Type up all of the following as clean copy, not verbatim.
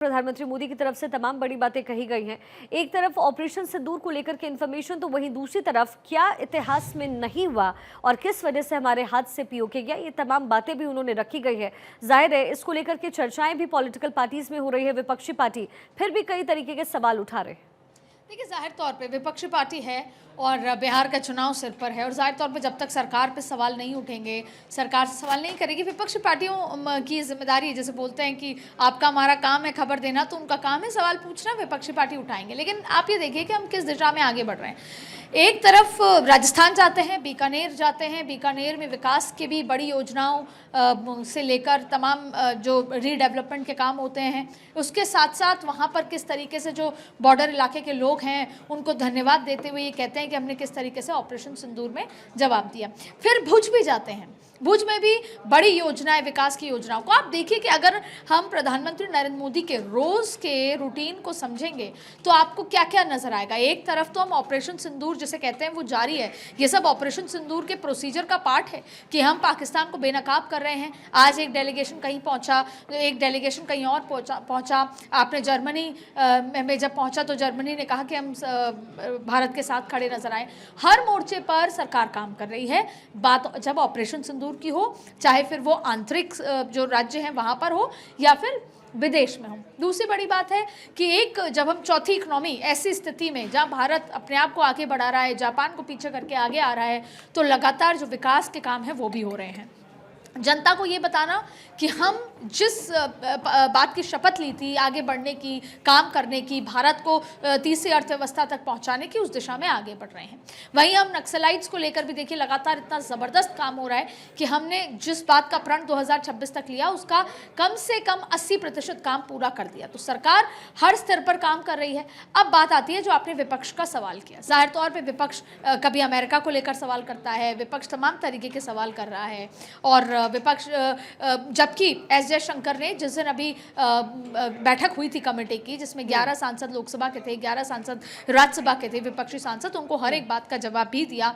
प्रधानमंत्री मोदी की तरफ से तमाम बड़ी बातें कही गई हैं। एक तरफ ऑपरेशन सिंदूर को लेकर के इन्फॉर्मेशन, तो वहीं दूसरी तरफ क्या इतिहास में नहीं हुआ और किस वजह से हमारे हाथ से पीओके गया, ये तमाम बातें भी उन्होंने रखी गई है। जाहिर है इसको लेकर के चर्चाएं भी पॉलिटिकल पार्टीज में हो रही है। विपक्षी पार्टी फिर भी कई तरीके के सवाल उठा रहे हैं। देखिए, जाहिर तौर पे विपक्षी पार्टी है और बिहार का चुनाव सिर पर है और जाहिर तौर पे जब तक सरकार पे सवाल नहीं उठेंगे, सरकार से सवाल नहीं करेगी, विपक्षी पार्टियों की जिम्मेदारी है। जैसे बोलते हैं कि आपका हमारा काम है खबर देना, तो उनका काम है सवाल पूछना, विपक्षी पार्टी उठाएंगे। लेकिन आप ये देखिए कि हम किस दिशा में आगे बढ़ रहे हैं। एक तरफ राजस्थान जाते हैं, बीकानेर जाते हैं, बीकानेर में विकास की भी बड़ी योजनाओं से लेकर तमाम जो रीडेवलपमेंट के काम होते हैं, उसके साथ साथ वहाँ पर किस तरीके से जो बॉर्डर इलाके के लोग हैं उनको धन्यवाद देते हुए ये कहते हैं कि हमने किस तरीके से ऑपरेशन सिंदूर में जवाब दिया। फिर भुज भी जाते हैं, भुज में भी बड़ी योजनाएं, विकास की योजनाओं को आप देखिए कि अगर हम प्रधानमंत्री नरेंद्र मोदी के रोज़ के रूटीन को समझेंगे तो आपको क्या क्या नज़र आएगा। एक तरफ तो हम ऑपरेशन सिंदूर जिसे कहते हैं वो जारी है। ये सब ऑपरेशन सिंदूर के प्रोसीजर का पार्ट है कि हम पाकिस्तान को बेनकाब कर रहे हैं। आज एक डेलीगेशन कहीं पहुंचा, एक डेलीगेशन कहीं और पहुंचा। आपने जर्मनी में जब पहुंचा तो जर्मनी ने कहा कि हम भारत के साथ खड़े नजर आए। हर मोर्चे पर सरकार काम कर रही है। बात जब ऑपरेशन सिंदूर की हो, चाहे फिर वो आंतरिक जो राज्य हैं वहां पर हो या फिर विदेश में हो। दूसरी बड़ी बात है कि एक जब हम चौथी इकोनॉमी ऐसी स्थिति में जहां भारत अपने आप को आगे बढ़ा रहा है, जापान को पीछे करके आगे आ रहा है, तो लगातार जो विकास के काम है वो भी हो रहे हैं। जनता को ये बताना कि हम जिस बात की शपथ ली थी आगे बढ़ने की, काम करने की, भारत को तीसरी अर्थव्यवस्था तक पहुंचाने की, उस दिशा में आगे बढ़ रहे हैं। वहीं हम नक्सलाइट्स को लेकर भी देखिए लगातार इतना ज़बरदस्त काम हो रहा है कि हमने जिस बात का प्रण 2026 तक लिया उसका कम से कम 80% काम पूरा कर दिया। तो सरकार हर स्तर पर काम कर रही है। अब बात आती है जो आपने विपक्ष का सवाल किया। जाहिर तौर पर विपक्ष कभी अमेरिका को लेकर सवाल करता है, विपक्ष तमाम तरीके के सवाल कर रहा है। और विपक्ष जबकि एस जयशंकर ने जिस दिन अभी बैठक हुई थी कमेटी की, जिसमें 11 सांसद लोकसभा के थे, 11 सांसद राज्यसभा के थे, विपक्षी सांसद, उनको हर एक बात का जवाब भी दिया।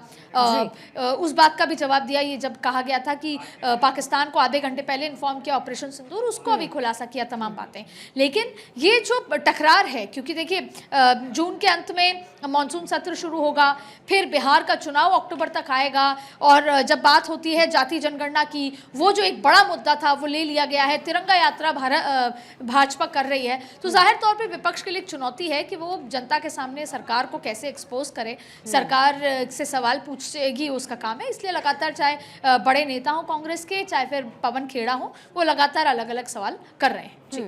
उस बात का भी जवाब दिया ये जब कहा गया था कि पाकिस्तान को आधे घंटे पहले इन्फॉर्म किया ऑपरेशन सिंदूर, उसको अभी खुलासा किया तमाम बातें। लेकिन ये जो टकरार है, क्योंकि देखिए जून के अंत में मानसून सत्र शुरू होगा, फिर बिहार का चुनाव अक्टूबर तक आएगा और जब बात होती है जाति जनगणना की, वो जो एक बड़ा मुद्दा था वो ले लिया गया है। तिरंगा यात्रा भाजपा कर रही है। तो जाहिर तौर पे विपक्ष के लिए चुनौती है कि वो जनता के सामने सरकार को कैसे एक्सपोज करे, सरकार से सवाल पूछेगी, उसका काम है। इसलिए लगातार चाहे बड़े नेता हो कांग्रेस के, चाहे फिर पवन खेड़ा हो, वो लगातार अलग अलग सवाल कर रहे हैं। जी।